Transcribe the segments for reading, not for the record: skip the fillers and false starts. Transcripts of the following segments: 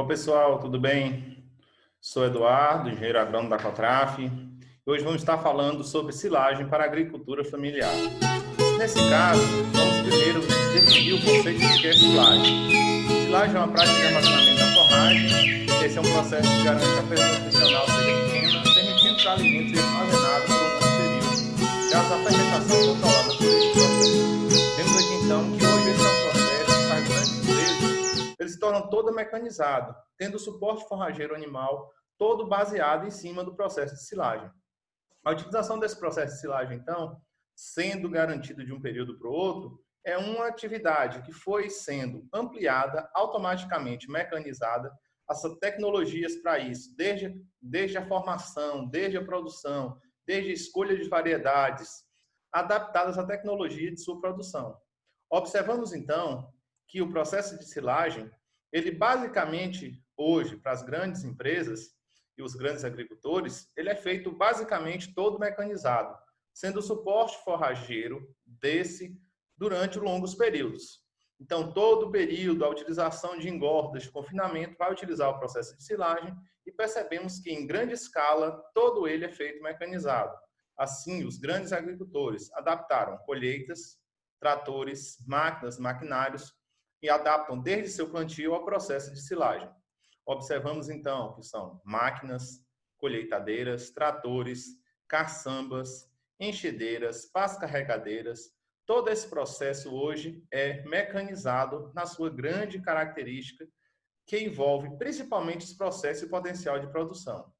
Alô pessoal, tudo bem? Sou Eduardo, engenheiro agrônomo da Cotraf. Hoje vamos estar falando sobre silagem para a agricultura familiar. Nesse caso, vamos primeiro definir o conceito de que é silagem. Silagem é uma prática de armazenamento da forragem. Esse é um processo que garante a perda nutricional seja pequena, permitindo que o alimento seja armazenado por um longo período, graças à fermentação controlada por esse processo. Vemos aqui então que hoje esse é um processo que faz grandes empresas, ele se torna todo mecanizado, tendo o suporte forrageiro animal todo baseado em cima do processo de silagem. A utilização desse processo de silagem, então, sendo garantido de um período para o outro, é uma atividade que foi sendo ampliada, automaticamente mecanizada, as tecnologias para isso, desde a formação, desde a produção, desde a escolha de variedades, adaptadas à tecnologia de sua produção. Observamos, então, que o processo de silagem, ele basicamente, hoje, para as grandes empresas e os grandes agricultores, ele é feito basicamente todo mecanizado, sendo o suporte forrageiro desse durante longos períodos. Então, todo o período, a utilização de engordas, de confinamento, vai utilizar o processo de silagem e percebemos que, em grande escala, todo ele é feito mecanizado. Assim, os grandes agricultores adaptaram colheitas, tratores, máquinas, maquinários e adaptam desde seu plantio ao processo de silagem. Observamos então que são máquinas, colheitadeiras, tratores, caçambas, enchedeiras, pás carregadeiras. Todo esse processo hoje é mecanizado na sua grande característica, que envolve principalmente esse processo e potencial de produção.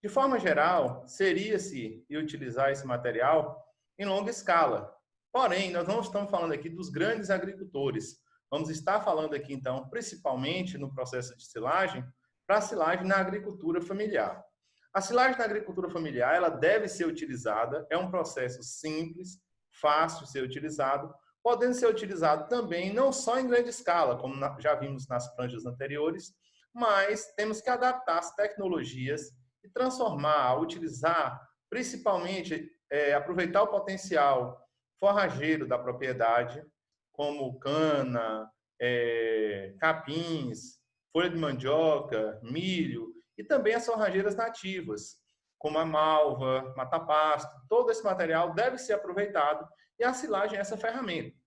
De forma geral, seria-se utilizar esse material em longa escala. Porém, nós não estamos falando aqui dos grandes agricultores. Vamos estar falando aqui, então, principalmente no processo de silagem, para a silagem na agricultura familiar. A silagem na agricultura familiar, ela deve ser utilizada, é um processo simples, fácil de ser utilizado, podendo ser utilizado também não só em grande escala, como já vimos nas pranchas anteriores, mas temos que adaptar as tecnologias e transformar, utilizar, principalmente aproveitar o potencial forrageiro da propriedade, como cana, capins, folha de mandioca, milho, e também as forrageiras nativas, como a malva, mata-pasto. Todo esse material deve ser aproveitado e a silagem é essa ferramenta,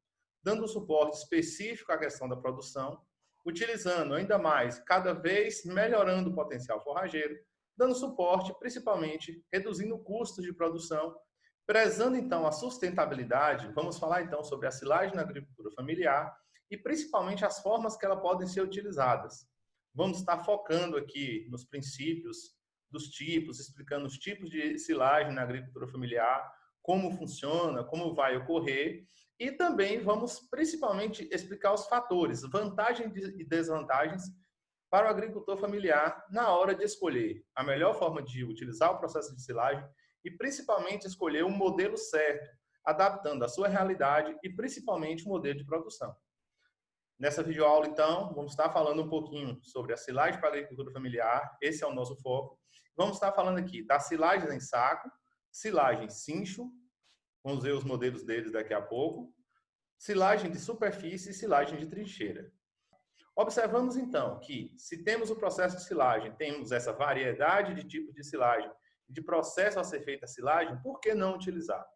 dando suporte específico à questão da produção, utilizando ainda mais, cada vez melhorando o potencial forrageiro, dando suporte, principalmente reduzindo custos de produção, prezando então a sustentabilidade. Vamos falar então sobre a silagem na agricultura familiar e principalmente as formas que elas podem ser utilizadas. Vamos estar focando aqui nos princípios dos tipos, explicando os tipos de silagem na agricultura familiar, como funciona, como vai ocorrer, e também vamos principalmente explicar os fatores, vantagens e desvantagens para o agricultor familiar na hora de escolher a melhor forma de utilizar o processo de silagem e principalmente escolher um modelo certo, adaptando a sua realidade e principalmente o modelo de produção. Nessa videoaula, então, vamos estar falando um pouquinho sobre a silagem para a agricultura familiar, esse é o nosso foco. Vamos estar falando aqui da silagem em saco, silagem cincho, vamos ver os modelos deles daqui a pouco, silagem de superfície e silagem de trincheira. Observamos então que, se temos o processo de silagem, temos essa variedade de tipos de silagem, de processo a ser feita a silagem, por que não utilizar?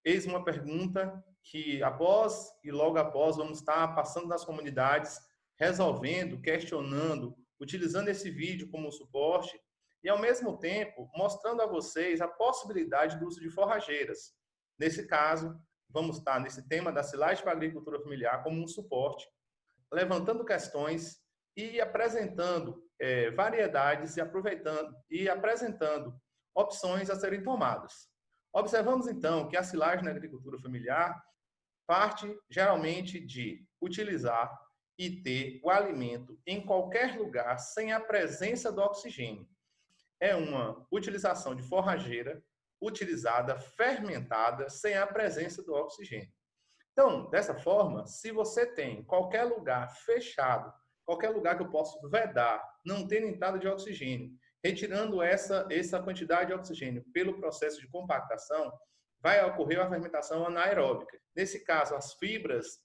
Eis uma pergunta que após e logo após vamos estar passando nas comunidades, resolvendo, questionando, utilizando esse vídeo como suporte e, ao mesmo tempo, mostrando a vocês a possibilidade do uso de forrageiras. Nesse caso, vamos estar nesse tema da silagem para a agricultura familiar como um suporte, levantando questões e apresentando variedades e apresentando opções a serem tomadas. Observamos, então, que a silagem na agricultura familiar parte geralmente de utilizar e ter o alimento em qualquer lugar sem a presença do oxigênio. É uma utilização de forrageira utilizada, fermentada, sem a presença do oxigênio. Então, dessa forma, se você tem qualquer lugar fechado, qualquer lugar que eu posso vedar, não tendo entrada de oxigênio, retirando essa quantidade de oxigênio pelo processo de compactação, vai ocorrer a fermentação anaeróbica. Nesse caso, as fibras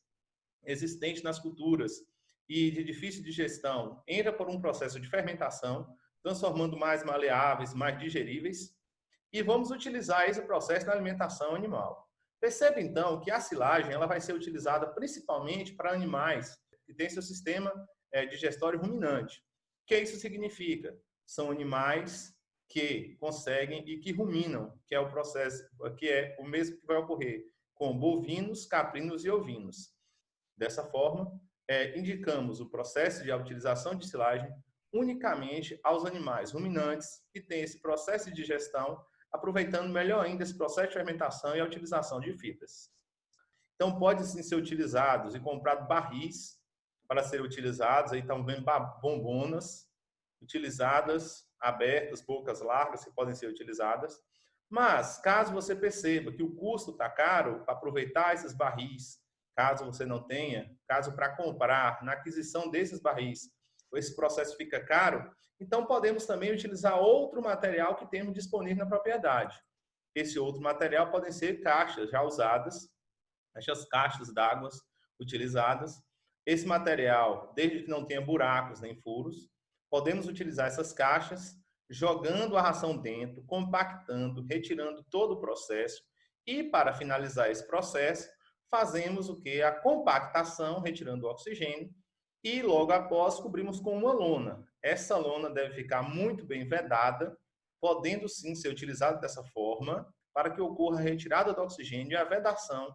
existentes nas culturas e de difícil digestão entra por um processo de fermentação, transformando mais maleáveis, mais digeríveis, e vamos utilizar esse processo na alimentação animal. Perceba então que a silagem ela vai ser utilizada principalmente para animais que têm seu sistema digestório ruminante. O que isso significa? São animais que conseguem e que ruminam, que é o processo, que é o mesmo que vai ocorrer com bovinos, caprinos e ovinos. Dessa forma, indicamos o processo de utilização de silagem unicamente aos animais ruminantes que têm esse processo de digestão, aproveitando melhor ainda esse processo de fermentação e a utilização de fibras. Então, pode sim ser utilizados e comprado barris para serem utilizados, aí estão vendo bombonas utilizadas, abertas, bocas largas, que podem ser utilizadas. Mas, caso você perceba que o custo está caro para aproveitar esses barris, caso você não tenha, caso para comprar, na aquisição desses barris, esse processo fica caro, então podemos também utilizar outro material que temos disponível na propriedade. Esse outro material podem ser caixas já usadas, essas caixas d'água utilizadas. Esse material, desde que não tenha buracos nem furos, podemos utilizar essas caixas, jogando a ração dentro, compactando, retirando todo o processo. E para finalizar esse processo, fazemos o que? A compactação, retirando o oxigênio, e logo após cobrimos com uma lona. Essa lona deve ficar muito bem vedada, podendo sim ser utilizada dessa forma, para que ocorra a retirada do oxigênio e a vedação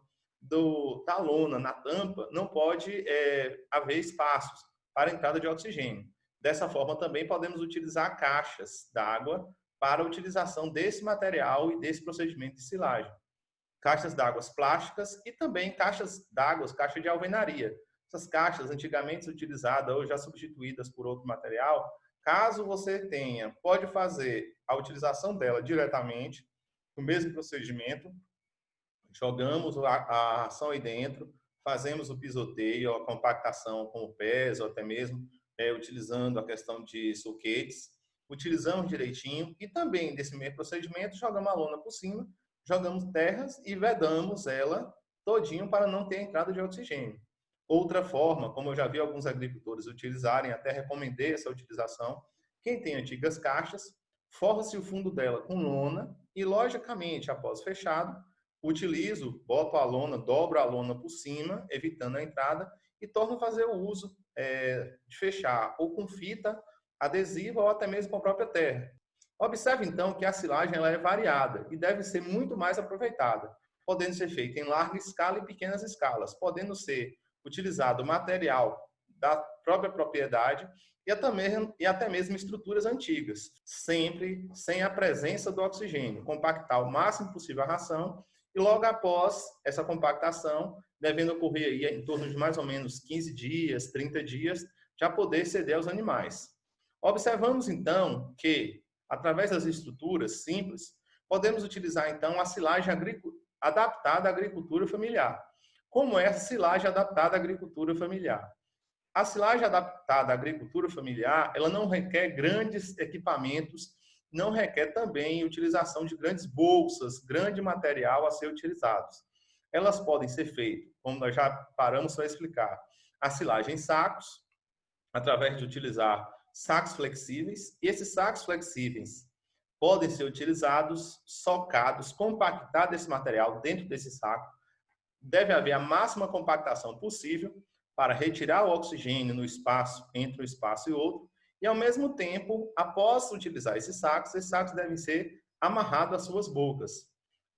da lona na tampa, não pode haver espaços para a entrada de oxigênio. Dessa forma, também podemos utilizar caixas d'água para a utilização desse material e desse procedimento de silagem. Caixas d'água plásticas e também caixas d'água, caixa de alvenaria. Essas caixas antigamente utilizadas ou já substituídas por outro material, caso você tenha, pode fazer a utilização dela diretamente, no mesmo procedimento, jogamos a ração aí dentro, fazemos o pisoteio, a compactação com o pés, ou até mesmo utilizando a questão de sulquetes, utilizamos direitinho e também desse mesmo procedimento jogamos a lona por cima, jogamos terras e vedamos ela todinho para não ter entrada de oxigênio. Outra forma, como eu já vi alguns agricultores utilizarem, até recomendei essa utilização, quem tem antigas caixas, forra-se o fundo dela com lona e, logicamente, após fechado, utilizo, boto a lona, dobro a lona por cima, evitando a entrada, e torno a fazer o uso de fechar ou com fita adesiva ou até mesmo com a própria terra. Observe então que a silagem ela é variada e deve ser muito mais aproveitada, podendo ser feita em larga escala e pequenas escalas, podendo ser utilizado material da própria propriedade e até mesmo estruturas antigas, sempre sem a presença do oxigênio, compactar o máximo possível a ração e logo após essa compactação, devendo ocorrer aí em torno de mais ou menos 15 dias, 30 dias, já poder ceder aos animais. Observamos então que, através das estruturas simples, podemos utilizar então a silagem adaptada à agricultura familiar. Como é essa silagem adaptada à agricultura familiar? A silagem adaptada à agricultura familiar, ela não requer grandes equipamentos, não requer também utilização de grandes bolsas, grande material a ser utilizados. Elas podem ser feitas, como nós já paramos para explicar, a silagem em sacos, através de utilizar sacos flexíveis, e esses sacos flexíveis podem ser utilizados, socados, compactar esse material dentro desse saco. Deve haver a máxima compactação possível para retirar o oxigênio no espaço, entre um espaço e outro, e ao mesmo tempo, após utilizar esses sacos devem ser amarrados às suas bocas,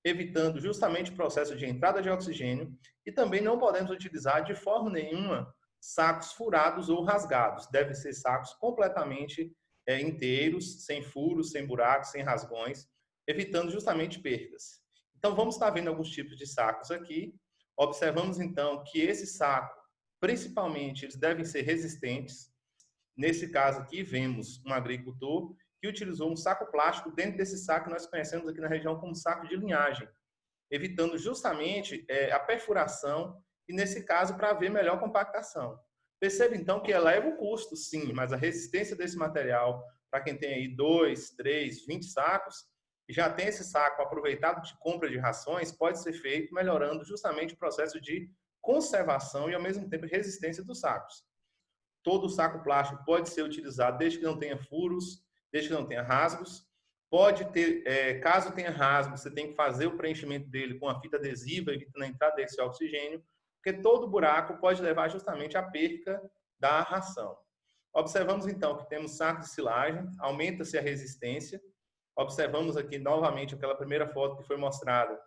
evitando justamente o processo de entrada de oxigênio, e também não podemos utilizar de forma nenhuma sacos furados ou rasgados. Devem ser sacos completamente inteiros, sem furos, sem buracos, sem rasgões, evitando justamente perdas. Então, vamos estar vendo alguns tipos de sacos aqui. Observamos, então, que esse saco, principalmente, eles devem ser resistentes. Nesse caso aqui, vemos um agricultor que utilizou um saco plástico dentro desse saco que nós conhecemos aqui na região como saco de linhagem, evitando justamente a perfuração e, nesse caso, para haver melhor compactação. Perceba, então, que eleva o custo, sim, mas a resistência desse material, para quem tem aí 2, 3, 20 sacos, e já tem esse saco aproveitado de compra de rações, pode ser feito melhorando justamente o processo de conservação e, ao mesmo tempo, resistência dos sacos. todo saco plástico pode ser utilizado desde que não tenha furos, desde que não tenha rasgos. Pode ter, caso tenha rasgo, você tem que fazer o preenchimento dele com a fita adesiva, evitando a entrada desse oxigênio, porque todo buraco pode levar justamente à perca da ração. Observamos então que temos sacos de silagem, aumenta-se a resistência. Observamos aqui novamente aquela primeira foto que foi mostrada.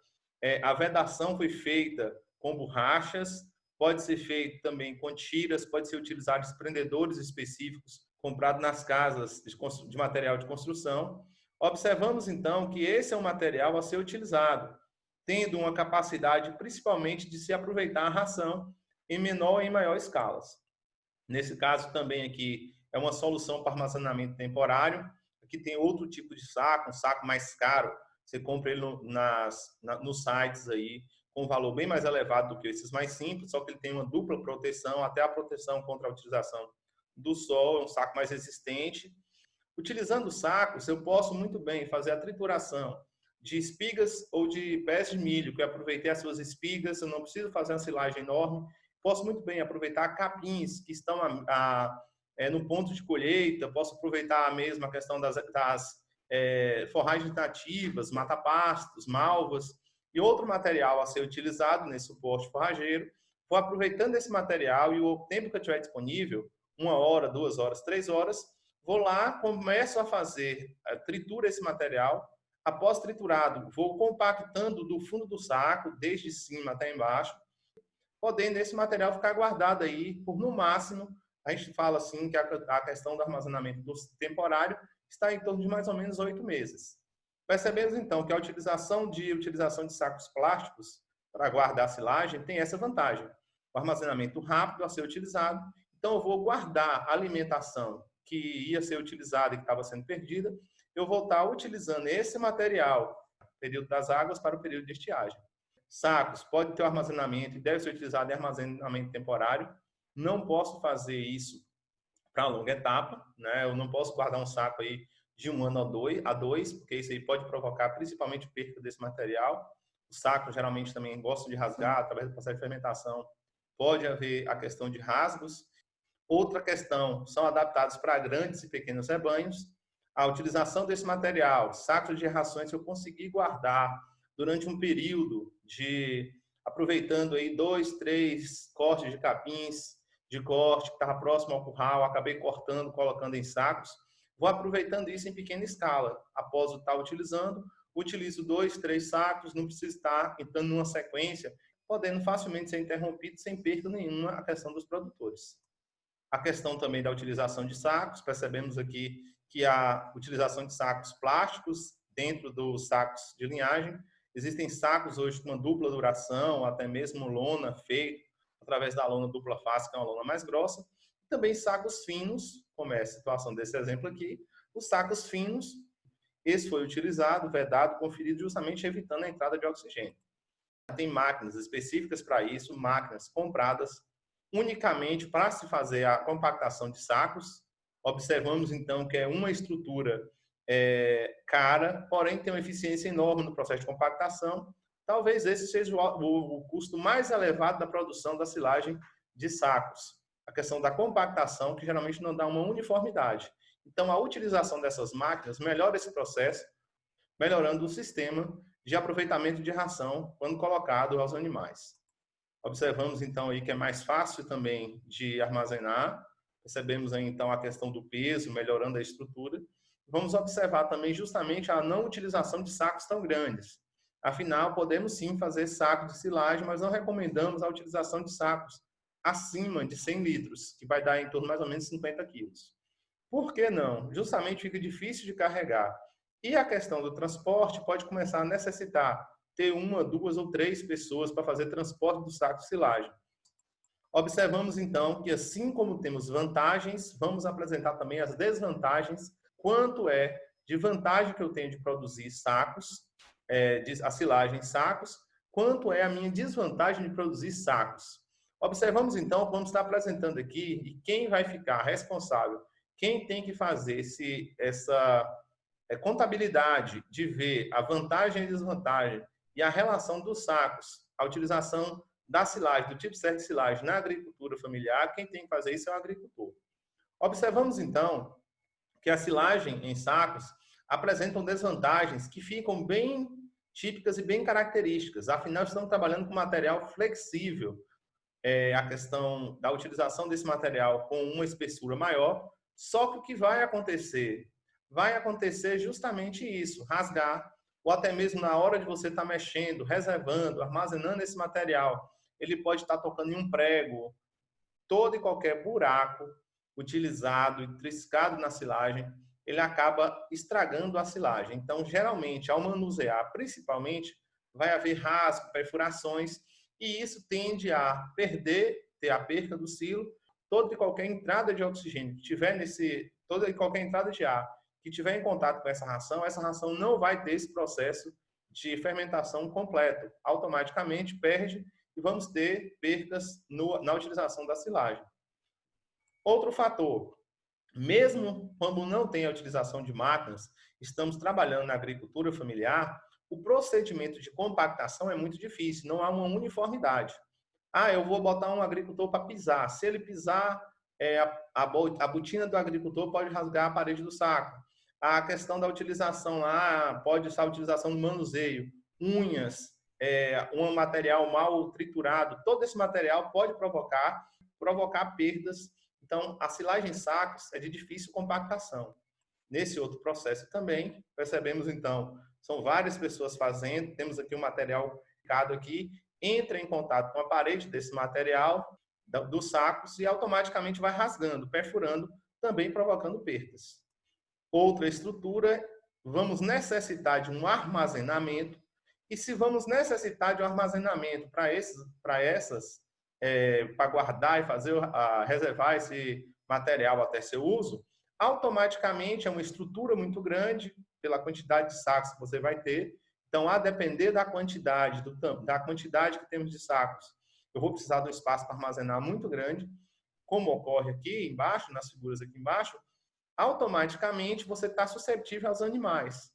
A vedação foi feita com borrachas, pode ser feito também com tiras, pode ser utilizado desprendedores específicos comprados nas casas de material de construção. Observamos então que esse é um material a ser utilizado, tendo uma capacidade principalmente de se aproveitar a ração em menor e em maior escalas. Nesse caso também aqui é uma solução para armazenamento temporário. Aqui tem outro tipo de saco, um saco mais caro. Você compra ele nos sites aí com um valor bem mais elevado do que esses mais simples, só que ele tem uma dupla proteção, até a proteção contra a utilização do sol, é um saco mais resistente. Utilizando sacos, eu posso muito bem fazer a trituração de espigas ou de pés de milho, que eu aproveitei as suas espigas, eu não preciso fazer uma silagem enorme. Posso muito bem aproveitar capins que estão no ponto de colheita, posso aproveitar mesmo a questão das forragens nativas, mata-pastos, malvas e outro material a ser utilizado nesse suporte forrageiro. Vou aproveitando esse material e o tempo que eu tiver disponível, 1 hora, 2 horas, 3 horas, vou lá, começo a fazer, trituro esse material. Após triturado, vou compactando do fundo do saco, desde cima até embaixo, podendo esse material ficar guardado aí por, no máximo, a gente fala assim que a questão do armazenamento do temporário está em torno de mais ou menos 8 meses. Percebemos então que a utilização de sacos plásticos para guardar a silagem tem essa vantagem. O armazenamento rápido a ser utilizado. Então eu vou guardar a alimentação que ia ser utilizada e que estava sendo perdida, eu vou estar utilizando esse material, período das águas, para o período de estiagem. Sacos, pode ter armazenamento e deve ser utilizado em armazenamento temporário. Não posso fazer isso para longa etapa, né? Eu não posso guardar um saco aí de 1 ano a 2, porque isso aí pode provocar principalmente perda desse material. O saco geralmente também gosta de rasgar, através do processo de fermentação, pode haver a questão de rasgos. Outra questão, são adaptados para grandes e pequenos rebanhos. A utilização desse material, sacos de rações, eu consegui guardar durante um período aproveitando aí 2, 3 cortes de capins, de corte que estava próximo ao curral, acabei cortando, colocando em sacos. Vou aproveitando isso em pequena escala. Após o estar utilizando, utilizo 2, 3 sacos, não precisa estar entrando numa sequência, podendo facilmente ser interrompido sem perda nenhuma a questão dos produtores. A questão também da utilização de sacos, percebemos aqui que a utilização de sacos plásticos dentro dos sacos de linhagem, existem sacos hoje com uma dupla duração, até mesmo lona feito através da lona dupla face, que é uma lona mais grossa, e também sacos finos, como é a situação desse exemplo aqui, os sacos finos, esse foi utilizado, vedado, conferido, justamente evitando a entrada de oxigênio. Tem máquinas específicas para isso, máquinas compradas unicamente para se fazer a compactação de sacos. Observamos, então, que é uma estrutura cara, porém tem uma eficiência enorme no processo de compactação. Talvez esse seja o custo mais elevado da produção da silagem de sacos. A questão da compactação, que geralmente não dá uma uniformidade. Então, a utilização dessas máquinas melhora esse processo, melhorando o sistema de aproveitamento de ração quando colocado aos animais. Observamos, então, aí que é mais fácil também de armazenar. Percebemos aí, então, a questão do peso, melhorando a estrutura. Vamos observar também justamente a não utilização de sacos tão grandes. Afinal, podemos sim fazer sacos de silagem, mas não recomendamos a utilização de sacos acima de 100 litros, que vai dar em torno de mais ou menos 50 quilos. Por que não? Justamente fica difícil de carregar. E a questão do transporte pode começar a necessitar ter 1, 2 ou 3 pessoas para fazer transporte do saco de silagem. Observamos, então, que assim como temos vantagens, vamos apresentar também as desvantagens, quanto é de vantagem que eu tenho de produzir sacos, a silagem em sacos, quanto é a minha desvantagem de produzir sacos. Observamos, então, vamos estar apresentando aqui, e quem vai ficar responsável, quem tem que fazer essa contabilidade de ver a vantagem e desvantagem e a relação dos sacos, a utilização da silagem, do tipo certo de silagem na agricultura familiar, quem tem que fazer isso é o agricultor. Observamos, então, que a silagem em sacos apresentam desvantagens que ficam bem típicas e bem características. Afinal, estamos trabalhando com material flexível. A questão da utilização desse material com uma espessura maior, só que o que vai acontecer? Vai acontecer justamente isso, rasgar, ou até mesmo na hora de você estar mexendo, reservando, armazenando esse material, ele pode estar tocando em um prego, todo e qualquer buraco utilizado e triscado na silagem, ele acaba estragando a silagem. Então, geralmente, ao manusear, principalmente, vai haver rasgo, perfurações, e isso tende a ter a perca do silo, toda e qualquer entrada de oxigênio que tiver toda e qualquer entrada de ar que tiver em contato com essa ração não vai ter esse processo de fermentação completo. Automaticamente perde e vamos ter percas na utilização da silagem. Outro fator, mesmo quando não tem a utilização de máquinas, estamos trabalhando na agricultura familiar, o procedimento de compactação é muito difícil, não há uma uniformidade. Eu vou botar um agricultor para pisar. Se ele pisar, a botina do agricultor pode rasgar a parede do saco. A questão da utilização lá, pode ser a utilização do manuseio, unhas, um material mal triturado, todo esse material pode provocar perdas. Então, a silagem em sacos é de difícil compactação. Nesse outro processo também, percebemos então, são várias pessoas fazendo, temos aqui um material picado aqui, entra em contato com a parede desse material, dos sacos, e automaticamente vai rasgando, perfurando, também provocando perdas. Outra estrutura, vamos necessitar de um armazenamento, e se vamos necessitar de um armazenamento para guardar e reservar esse material até seu uso, automaticamente é uma estrutura muito grande pela quantidade de sacos que você vai ter. Então, a depender da quantidade que temos de sacos, eu vou precisar de um espaço para armazenar muito grande, como ocorre aqui embaixo, nas figuras aqui embaixo, automaticamente você está suscetível aos animais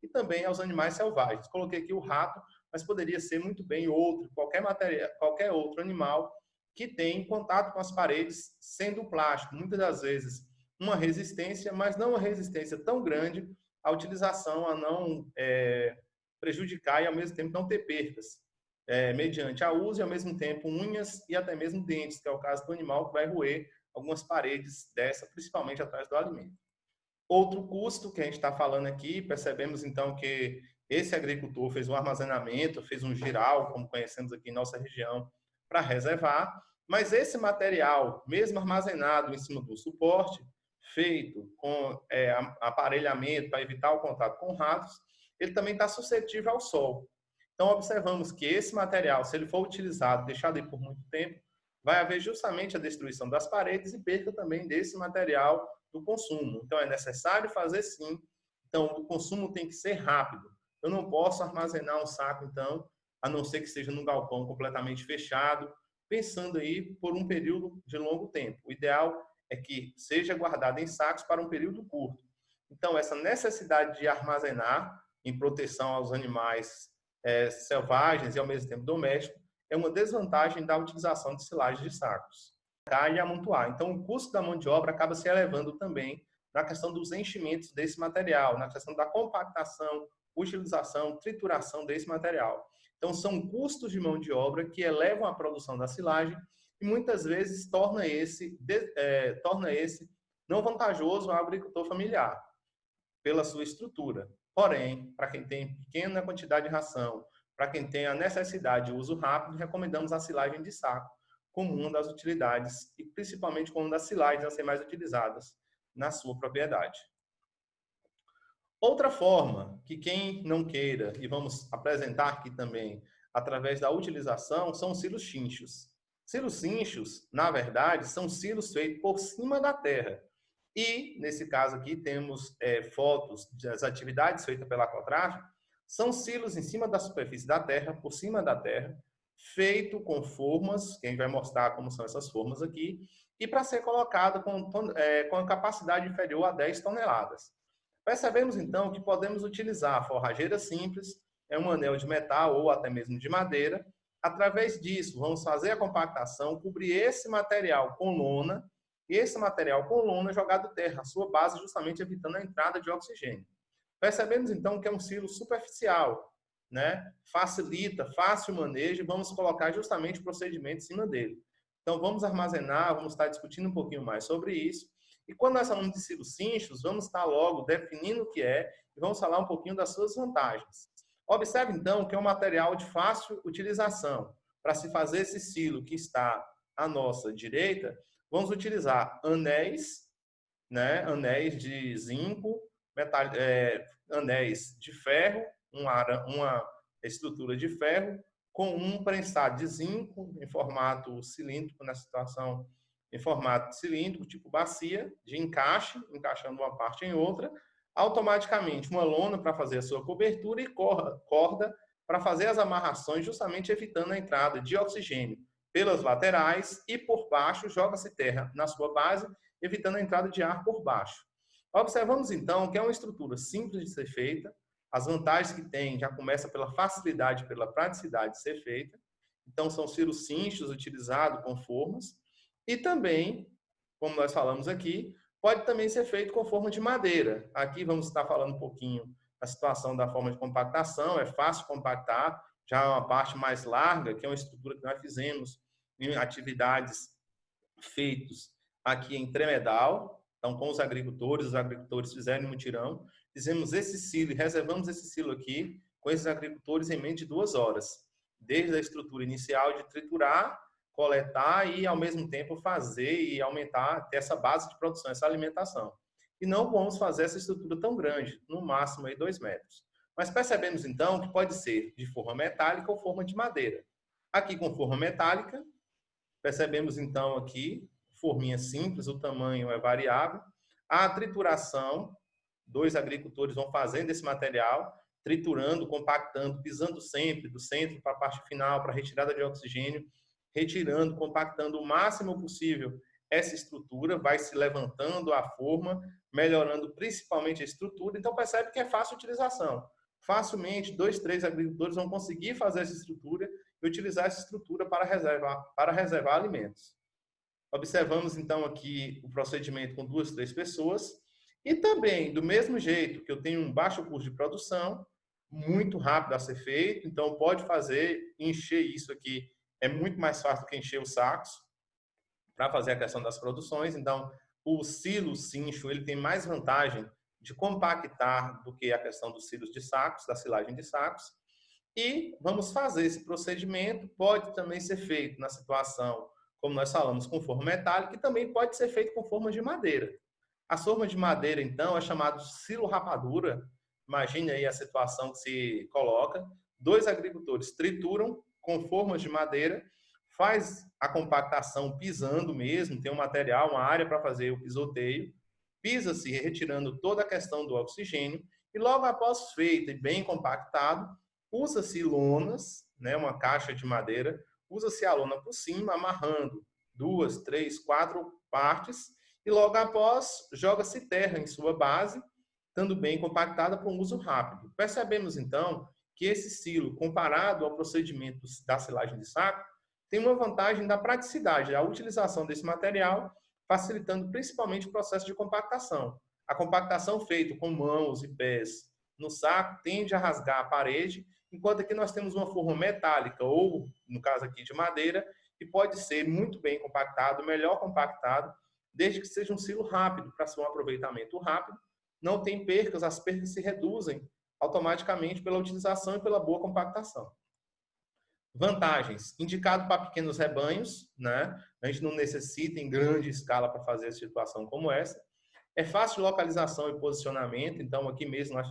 e também aos animais selvagens. Coloquei aqui o rato, mas poderia ser muito bem qualquer outro animal que tem contato com as paredes, sendo plástico. Muitas das vezes uma resistência, mas não uma resistência tão grande à utilização, a não prejudicar e ao mesmo tempo não ter perdas, mediante a uso e ao mesmo tempo unhas e até mesmo dentes, que é o caso do animal que vai roer algumas paredes dessa, principalmente atrás do alimento. Outro custo que a gente está falando aqui, percebemos então que esse agricultor fez um armazenamento, fez um giral, como conhecemos aqui em nossa região, para reservar, mas esse material, mesmo armazenado em cima do suporte, feito com aparelhamento para evitar o contato com ratos, ele também está suscetível ao sol. Então, observamos que esse material, se ele for utilizado, deixado aí por muito tempo, vai haver justamente a destruição das paredes e perda também desse material do consumo. Então, é necessário fazer sim. Então, o consumo tem que ser rápido. Eu não posso armazenar um saco, então, a não ser que seja num galpão completamente fechado, pensando aí por um período de longo tempo. O ideal é que seja guardado em sacos para um período curto. Então, essa necessidade de armazenar em proteção aos animais selvagens e, ao mesmo tempo, domésticos, é uma desvantagem da utilização de silagem de sacos. E amontoar. Então, o custo da mão de obra acaba se elevando também na questão dos enchimentos desse material, na questão da compactação, utilização, trituração desse material. Então, são custos de mão de obra que elevam a produção da silagem e muitas vezes torna esse não vantajoso ao agricultor familiar, pela sua estrutura. Porém, para quem tem pequena quantidade de ração, para quem tem a necessidade de uso rápido, recomendamos a silagem de saco como uma das utilidades e principalmente como uma das silagens a ser mais utilizadas na sua propriedade. Outra forma que quem não queira, e vamos apresentar aqui também através da utilização, são os silos chinchos. Silos chinchos, na verdade, são silos feitos por cima da terra. E, nesse caso aqui, temos fotos das atividades feitas pela Cotraf. São silos em cima da superfície da terra, por cima da terra, feito com formas, que a gente vai mostrar como são essas formas aqui, e para ser colocado com a capacidade inferior a 10 toneladas. Percebemos, então, que podemos utilizar a forrageira simples, um anel de metal ou até mesmo de madeira. Através disso, vamos fazer a compactação, cobrir esse material com lona, e esse material com lona é jogado terra, a sua base justamente evitando a entrada de oxigênio. Percebemos então que é um silo superficial, né? Facilita, fácil manejo, e vamos colocar justamente o procedimento em cima dele. Então vamos armazenar, vamos estar discutindo um pouquinho mais sobre isso. E quando nós falamos de silos cinchos, vamos estar logo definindo o que é e vamos falar um pouquinho das suas vantagens. Observe então que é um material de fácil utilização. Para se fazer esse silo que está à nossa direita, vamos utilizar anéis, né? Anéis de zinco, anéis de ferro, uma estrutura de ferro, com um prensado de zinco em formato cilíndrico, na situação em formato cilíndrico, tipo bacia, de encaixe, encaixando uma parte em outra, automaticamente uma lona para fazer a sua cobertura e corda para fazer as amarrações, justamente evitando a entrada de oxigênio pelas laterais e por baixo joga-se terra na sua base, evitando a entrada de ar por baixo. Observamos então que é uma estrutura simples de ser feita, as vantagens que tem já começa pela facilidade, pela praticidade de ser feita. Então são silos cinchos utilizados com formas e também, como nós falamos aqui, pode também ser feito com forma de madeira. Aqui vamos estar falando um pouquinho da situação da forma de compactação, é fácil compactar, já é uma parte mais larga, que é uma estrutura que nós fizemos em atividades feitas aqui em Tremedal, então com os agricultores fizeram um mutirão, fizemos esse silo, reservamos esse silo aqui com esses agricultores em menos de 2 horas, desde a estrutura inicial de triturar, coletar e ao mesmo tempo fazer e aumentar, ter essa base de produção, essa alimentação. E não vamos fazer essa estrutura tão grande, no máximo aí 2 metros. Mas percebemos então que pode ser de forma metálica ou forma de madeira. Aqui com forma metálica, percebemos então aqui, forminha simples, o tamanho é variável. A trituração, 2 agricultores vão fazendo esse material, triturando, compactando, pisando sempre do centro para a parte final, para a retirada de oxigênio, retirando, compactando o máximo possível essa estrutura, vai se levantando a forma, melhorando principalmente a estrutura. Então percebe que é fácil utilização. Facilmente, 2, 3 agricultores vão conseguir fazer essa estrutura e utilizar essa estrutura para reservar alimentos. Observamos então aqui o procedimento com 2, 3 pessoas e também, do mesmo jeito que eu tenho um baixo custo de produção, muito rápido a ser feito, então pode fazer, encher isso aqui, é muito mais fácil do que encher os sacos para fazer a questão das produções. Então, o silo cincho, ele tem mais vantagem de compactar do que a questão dos silos de sacos, da silagem de sacos. E vamos fazer esse procedimento, pode também ser feito na situação, como nós falamos, com forma metálica, e também pode ser feito com forma de madeira. A forma de madeira, então, é chamada de silo rapadura. Imagine aí a situação que se coloca. 2 agricultores trituram com formas de madeira, faz a compactação pisando mesmo, tem um material, uma área para fazer o pisoteio, pisa-se retirando toda a questão do oxigênio, e logo após feito e bem compactado, usa-se lonas, né, uma caixa de madeira, usa-se a lona por cima, amarrando 2, 3, 4 partes, e logo após joga-se terra em sua base, estando bem compactada para um uso rápido. Percebemos então que esse silo, comparado ao procedimento da silagem de saco, tem uma vantagem da praticidade, a utilização desse material, facilitando principalmente o processo de compactação. A compactação feita com mãos e pés no saco tende a rasgar a parede, enquanto aqui nós temos uma forma metálica, ou, no caso aqui, de madeira, que pode ser muito bem compactado, melhor compactado, desde que seja um silo rápido, para ser um aproveitamento rápido. Não tem percas, as percas se reduzem automaticamente pela utilização e pela boa compactação. Vantagens: indicado para pequenos rebanhos, né? A gente não necessita em grande escala para fazer essa situação como essa. É fácil de localização e posicionamento, então aqui mesmo nós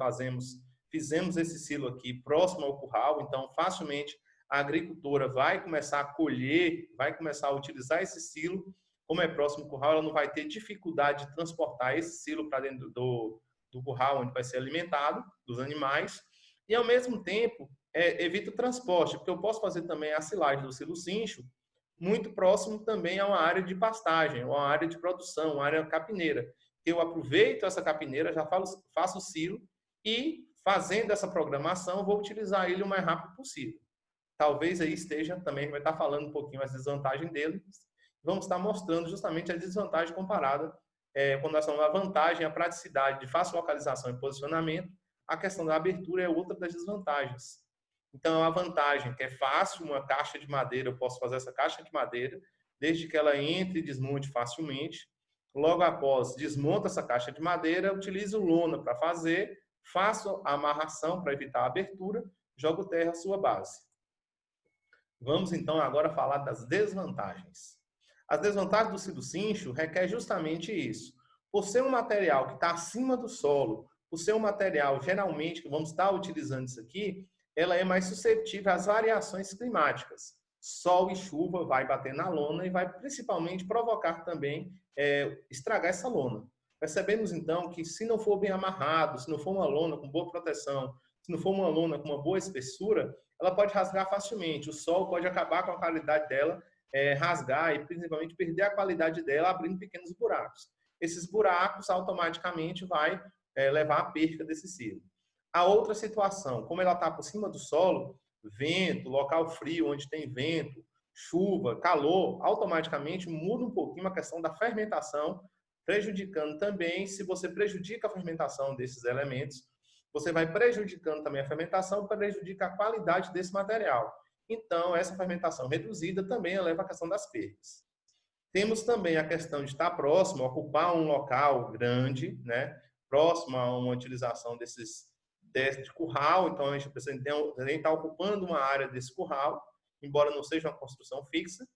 fizemos esse silo aqui próximo ao curral, então facilmente a agricultora vai começar a colher, vai começar a utilizar esse silo, como é próximo ao curral, ela não vai ter dificuldade de transportar esse silo para dentro do curral, onde vai ser alimentado dos animais, e ao mesmo tempo evita o transporte, porque eu posso fazer também a silagem do silo cincho muito próximo também a uma área de pastagem, uma área de produção, uma área capineira. Eu aproveito essa capineira, já faço o silo e, fazendo essa programação, vou utilizar ele o mais rápido possível. Talvez aí esteja, também vai estar falando um pouquinho as desvantagens dele. vamos estar mostrando justamente a desvantagem comparada, quando nós falamos a vantagem, a praticidade de fácil localização e posicionamento, a questão da abertura é outra das desvantagens. Então, a vantagem que é fácil, uma caixa de madeira, eu posso fazer essa caixa de madeira, desde que ela entre e desmonte facilmente. Logo após, desmonta essa caixa de madeira, utilizo lona para fazer, faço a amarração para evitar a abertura, jogo terra à sua base. Vamos então agora falar das desvantagens. As desvantagens do silocínchio requer justamente isso. Por ser um material que está acima do solo, por ser um material geralmente que vamos estar utilizando isso aqui, ela é mais suscetível às variações climáticas. Sol e chuva vai bater na lona e vai principalmente provocar também estragar essa lona. Percebemos então que se não for bem amarrado, se não for uma lona com boa proteção, se não for uma lona com uma boa espessura, ela pode rasgar facilmente. O sol pode acabar com a qualidade dela, rasgar e principalmente perder a qualidade dela, abrindo pequenos buracos. Esses buracos automaticamente vai levar à perca desse silo. A outra situação, como ela está por cima do solo, vento, local frio, onde tem vento, chuva, calor, automaticamente muda um pouquinho a questão da fermentação, prejudicando também, se você prejudica a fermentação desses elementos, você vai prejudicando também a fermentação, prejudica a qualidade desse material. Então, essa fermentação reduzida também leva à questão das perdas. Temos também a questão de estar próximo, ocupar um local grande, né, próximo a uma utilização de curral, então a gente precisa estar ocupando uma área desse curral, embora não seja uma construção fixa.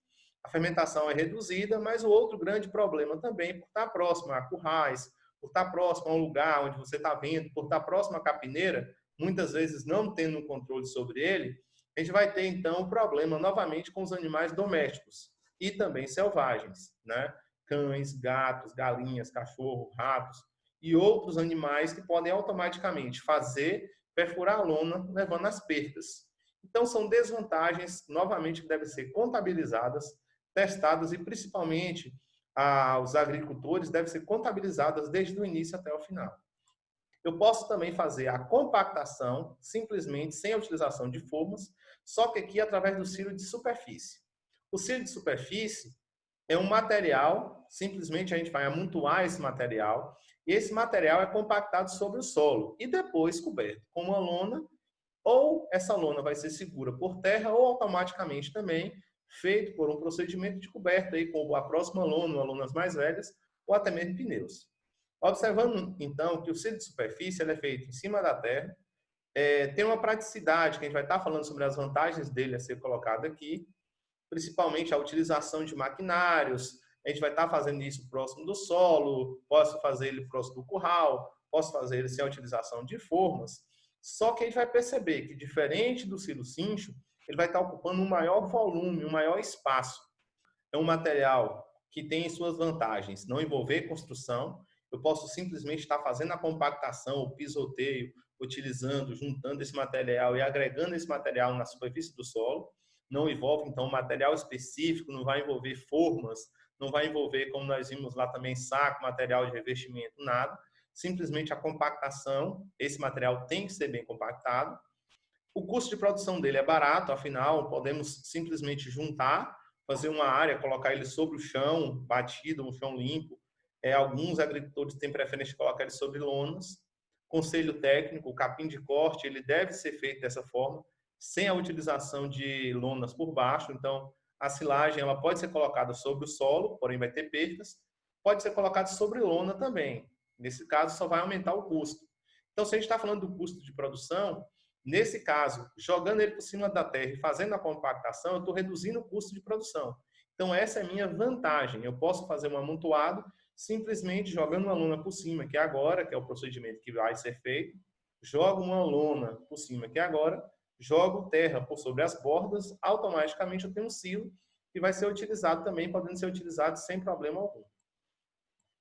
A fermentação é reduzida, mas o outro grande problema também, por estar próximo a currais, por estar próximo a um lugar onde você está vendo, por estar próximo à capineira, muitas vezes não tendo um controle sobre ele, a gente vai ter então um problema novamente com os animais domésticos e também selvagens, né? Cães, gatos, galinhas, cachorro, ratos e outros animais que podem automaticamente fazer perfurar a lona, levando às perdas. Então, são desvantagens, novamente, que devem ser contabilizadas, testadas e, principalmente, os agricultores devem ser contabilizadas desde o início até o final. Eu posso também fazer a compactação, simplesmente sem a utilização de formas, só que aqui através do silo de superfície. O silo de superfície é um material, simplesmente a gente vai amontoar esse material, e esse material é compactado sobre o solo e depois coberto com uma lona, ou essa lona vai ser segura por terra, ou automaticamente também feito por um procedimento de coberta aí com a próxima lona, ou lonas mais velhas, ou até mesmo pneus. Observando então que o silo de superfície ele é feito em cima da terra, tem uma praticidade que a gente vai estar falando sobre as vantagens dele a ser colocado aqui, principalmente a utilização de maquinários. A gente vai estar fazendo isso próximo do solo, posso fazer ele próximo do curral, posso fazer ele sem a utilização de formas. Só que a gente vai perceber que, diferente do silocínchio, ele vai estar ocupando um maior volume, um maior espaço. É um material que tem suas vantagens, não envolver construção. Eu posso simplesmente estar fazendo a compactação, o pisoteio, utilizando, juntando esse material e agregando esse material na superfície do solo. Não envolve, então, material específico, não vai envolver formas, não vai envolver, como nós vimos lá também, saco, material de revestimento, nada. Simplesmente a compactação, esse material tem que ser bem compactado. O custo de produção dele é barato, afinal, podemos simplesmente juntar, fazer uma área, colocar ele sobre o chão, batido, um chão limpo. Alguns agricultores têm preferência de colocar ele sobre lonas. Conselho técnico, o capim de corte, ele deve ser feito dessa forma, sem a utilização de lonas por baixo. Então, a silagem ela pode ser colocada sobre o solo, porém vai ter perdas. Pode ser colocada sobre lona também. Nesse caso, só vai aumentar o custo. Então, se a gente está falando do custo de produção, nesse caso, jogando ele por cima da terra e fazendo a compactação, eu estou reduzindo o custo de produção. Então, essa é a minha vantagem. Eu posso fazer um amontoado simplesmente jogando uma lona por cima, que é agora, que é o procedimento que vai ser feito. Jogo uma lona por cima, que é agora. Jogo terra por sobre as bordas. Automaticamente eu tenho um silo que vai ser utilizado também, podendo ser utilizado sem problema algum.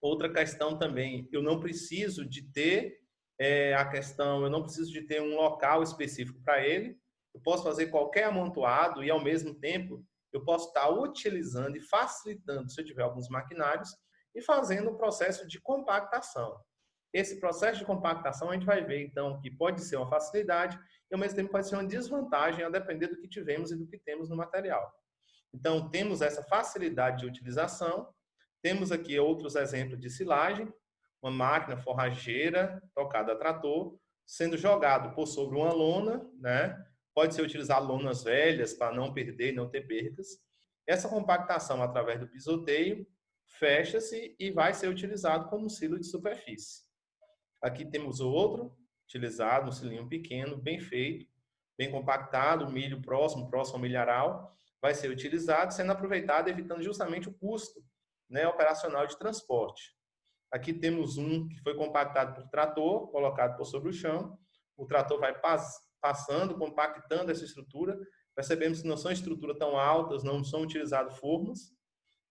Outra questão também, eu não preciso de ter eu não preciso de ter um local específico para ele. Eu posso fazer qualquer amontoado e, ao mesmo tempo, eu posso estar utilizando e facilitando, se eu tiver alguns maquinários, e fazendo o processo de compactação. Esse processo de compactação a gente vai ver, então, que pode ser uma facilidade e, ao mesmo tempo, pode ser uma desvantagem, a depender do que tivemos e do que temos no material. Então, temos essa facilidade de utilização. Temos aqui outros exemplos de silagem, uma máquina forrageira tocada a trator, sendo jogado por sobre uma lona, né? Pode ser utilizar lonas velhas para não perder, não ter percas. Essa compactação através do pisoteio fecha-se e vai ser utilizado como silo de superfície. Aqui temos outro, utilizado, um cilinho pequeno, bem feito, bem compactado, o milho próximo ao milharal, vai ser utilizado, sendo aproveitado, evitando justamente o custo, né, operacional de transporte. Aqui temos um que foi compactado por trator, colocado por sobre o chão. O trator vai passando, compactando essa estrutura. Percebemos que não são estruturas tão altas, não são utilizadas formas.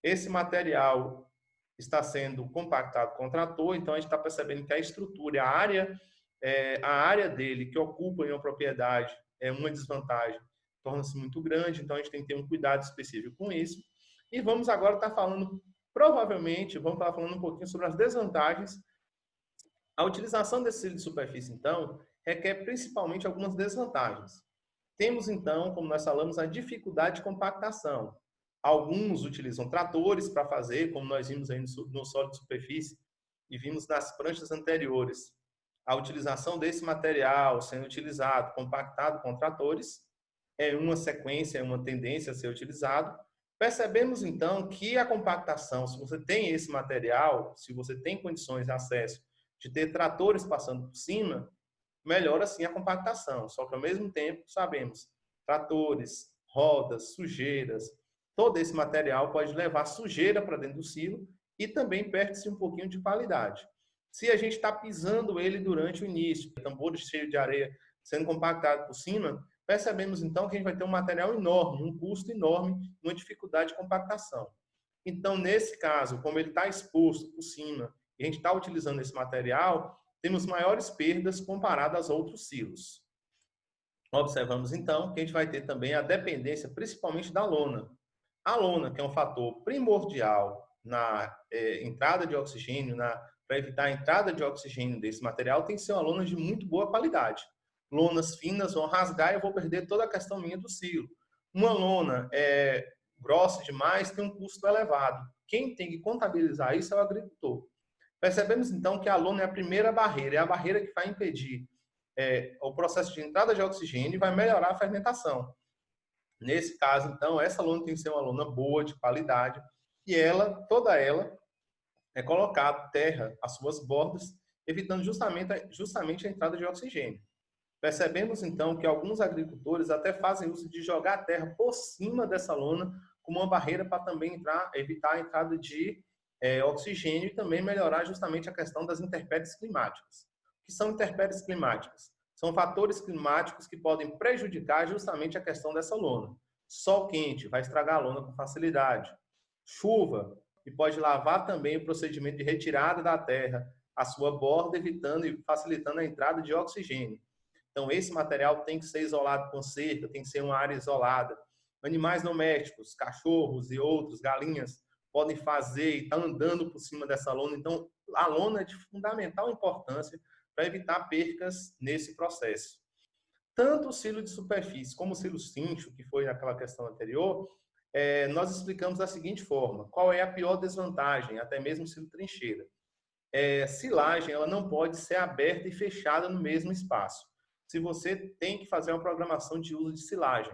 Esse material está sendo compactado com o trator, então a gente está percebendo que a estrutura, a área dele que ocupa em uma propriedade é uma desvantagem, torna-se muito grande, então a gente tem que ter um cuidado específico com isso. E vamos agora estar falando, provavelmente, vamos estar falando um pouquinho sobre as desvantagens. A utilização desse silo de superfície, então, requer principalmente algumas desvantagens. Temos, então, como nós falamos, a dificuldade de compactação. Alguns utilizam tratores para fazer, como nós vimos aí no solo de superfície e vimos nas pranchas anteriores. A utilização desse material sendo utilizado, compactado com tratores, é uma sequência, é uma tendência a ser utilizado. Percebemos, então, que a compactação, se você tem esse material, se você tem condições de acesso de ter tratores passando por cima, melhora sim a compactação. Só que, ao mesmo tempo, sabemos, tratores, rodas, sujeiras, todo esse material pode levar sujeira para dentro do silo e também perde-se um pouquinho de qualidade. Se a gente está pisando ele durante o início, tambores cheios de areia sendo compactado por cima, percebemos então que a gente vai ter um material enorme, um custo enorme, uma dificuldade de compactação. Então, nesse caso, como ele está exposto por cima e a gente está utilizando esse material, temos maiores perdas comparadas a outros silos. Observamos então que a gente vai ter também a dependência principalmente da lona. A lona, que é um fator primordial na entrada de oxigênio, para evitar a entrada de oxigênio desse material, tem que ser uma lona de muito boa qualidade. Lonas finas vão rasgar e eu vou perder toda a questão minha do silo. Uma lona grossa demais tem um custo elevado. Quem tem que contabilizar isso é o agricultor. Percebemos então que a lona é a primeira barreira, é a barreira que vai impedir o processo de entrada de oxigênio e vai melhorar a fermentação. Nesse caso, então, essa lona tem que ser uma lona boa, de qualidade, e toda ela, é colocar terra às suas bordas, evitando justamente a entrada de oxigênio. Percebemos, então, que alguns agricultores até fazem uso de jogar a terra por cima dessa lona como uma barreira para também evitar a entrada de oxigênio e também melhorar justamente a questão das intempéries climáticas. O que são intempéries climáticas? São fatores climáticos que podem prejudicar justamente a questão dessa lona. Sol quente vai estragar a lona com facilidade. Chuva, que pode lavar também o procedimento de retirada da terra, a sua borda, evitando e facilitando a entrada de oxigênio. Então, esse material tem que ser isolado com cerca, tem que ser uma área isolada. Animais domésticos, cachorros e outros, galinhas, podem fazer e estar andando por cima dessa lona. Então, a lona é de fundamental importância para evitar percas nesse processo. Tanto o silo de superfície como o silo cincho, que foi naquela questão anterior, nós explicamos da seguinte forma: qual é a pior desvantagem, até mesmo o silo trincheira. Silagem ela não pode ser aberta e fechada no mesmo espaço. Se você tem que fazer uma programação de uso de silagem,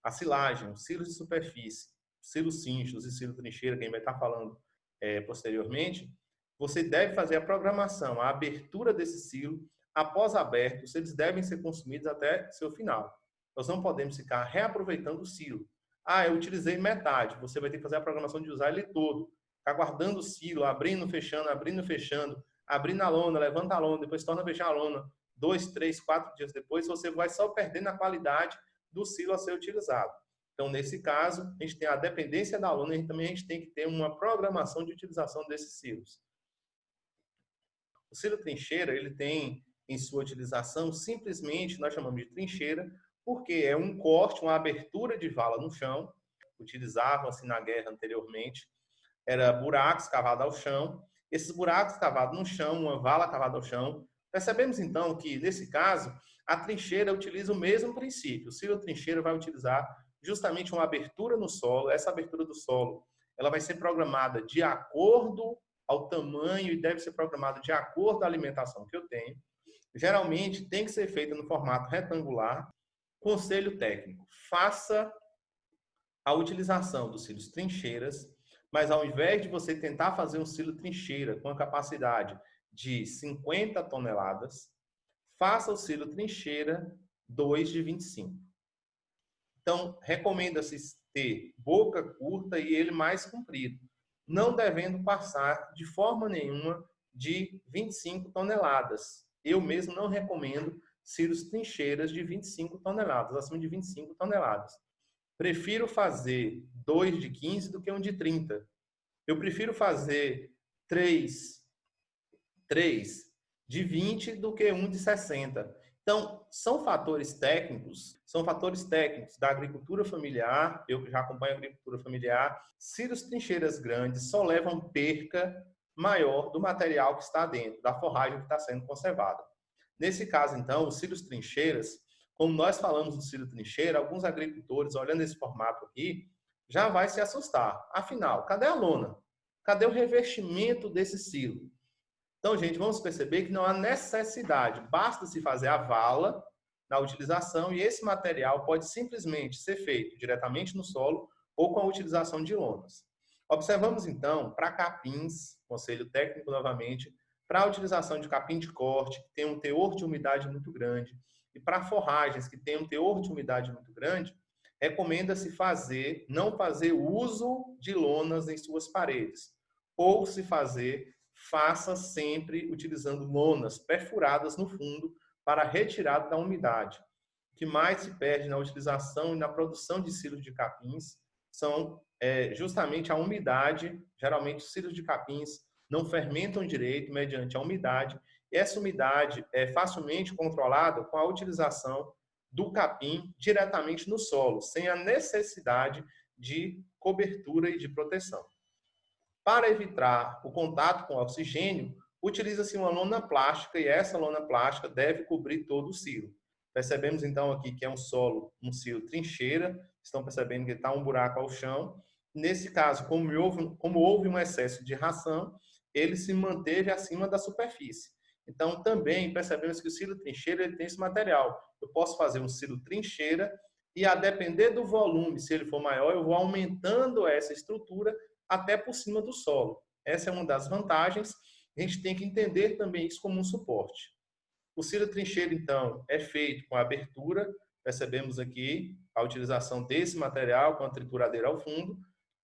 a silagem, o silo de superfície, silos cinchos e silo trincheira, que a gente vai estar falando posteriormente, você deve fazer a programação, a abertura desse silo. Após abertos, eles devem ser consumidos até seu final. Nós não podemos ficar reaproveitando o silo. Eu utilizei metade. Você vai ter que fazer a programação de usar ele todo. Ficar guardando o silo, abrindo, fechando, abrindo a lona, levanta a lona, depois torna a fechar a lona. 2, 3, 4 dias depois, você vai só perdendo a qualidade do silo a ser utilizado. Então, nesse caso, a gente tem a dependência da lona e também a gente tem que ter uma programação de utilização desses silos. O silo trincheira, ele tem em sua utilização, simplesmente nós chamamos de trincheira, porque é um corte, uma abertura de vala no chão, utilizavam-se na guerra anteriormente, era buracos cavados ao chão, esses buracos cavados no chão, uma vala cavada ao chão. Percebemos então que, nesse caso, a trincheira utiliza o mesmo princípio, o silo trincheira vai utilizar justamente uma abertura no solo. Essa abertura do solo, ela vai ser programada de acordo ao tamanho e deve ser programada de acordo à alimentação que eu tenho. Geralmente tem que ser feita no formato retangular. Conselho técnico: faça a utilização dos silos trincheiras, mas ao invés de você tentar fazer um silo trincheira com a capacidade de 50 toneladas, faça o silo trincheira 2 de 25. Então, recomenda-se ter boca curta e ele mais comprido, não devendo passar de forma nenhuma de 25 toneladas. Eu mesmo não recomendo silos trincheiras de 25 toneladas, acima de 25 toneladas. Prefiro fazer 2 de 15 do que um de 30. Eu prefiro fazer 3 de 20 do que um de 60. Então, são fatores técnicos da agricultura familiar. Eu já acompanho a agricultura familiar. Silos trincheiras grandes só levam perca maior do material que está dentro, da forragem que está sendo conservada. Nesse caso, então, os silos trincheiras, como nós falamos do silo trincheira, alguns agricultores, olhando esse formato aqui, já vai se assustar. Afinal, cadê a lona? Cadê o revestimento desse silo? Então, gente, vamos perceber que não há necessidade, basta se fazer a vala na utilização e esse material pode simplesmente ser feito diretamente no solo ou com a utilização de lonas. Observamos, então, para capins, conselho técnico novamente, para a utilização de capim de corte, que tem um teor de umidade muito grande, e para forragens, que tem um teor de umidade muito grande, recomenda-se não fazer uso de lonas em suas paredes, ou se fazer, faça sempre utilizando lonas perfuradas no fundo para a retirada da umidade. O que mais se perde na utilização e na produção de silos de capins são justamente a umidade. Geralmente os silos de capins não fermentam direito mediante a umidade. E essa umidade é facilmente controlada com a utilização do capim diretamente no solo, sem a necessidade de cobertura e de proteção. Para evitar o contato com o oxigênio, utiliza-se uma lona plástica e essa lona plástica deve cobrir todo o silo. Percebemos então aqui que é um silo trincheira, estão percebendo que está um buraco ao chão. Nesse caso, como houve um excesso de ração, ele se manteve acima da superfície. Então, também percebemos que o silo trincheira ele tem esse material. Eu posso fazer um silo trincheira e, a depender do volume, se ele for maior, eu vou aumentando essa estrutura até por cima do solo. Essa é uma das vantagens. A gente tem que entender também isso como um suporte. O silo trincheira, então, é feito com abertura. Percebemos aqui a utilização desse material com a trituradeira ao fundo.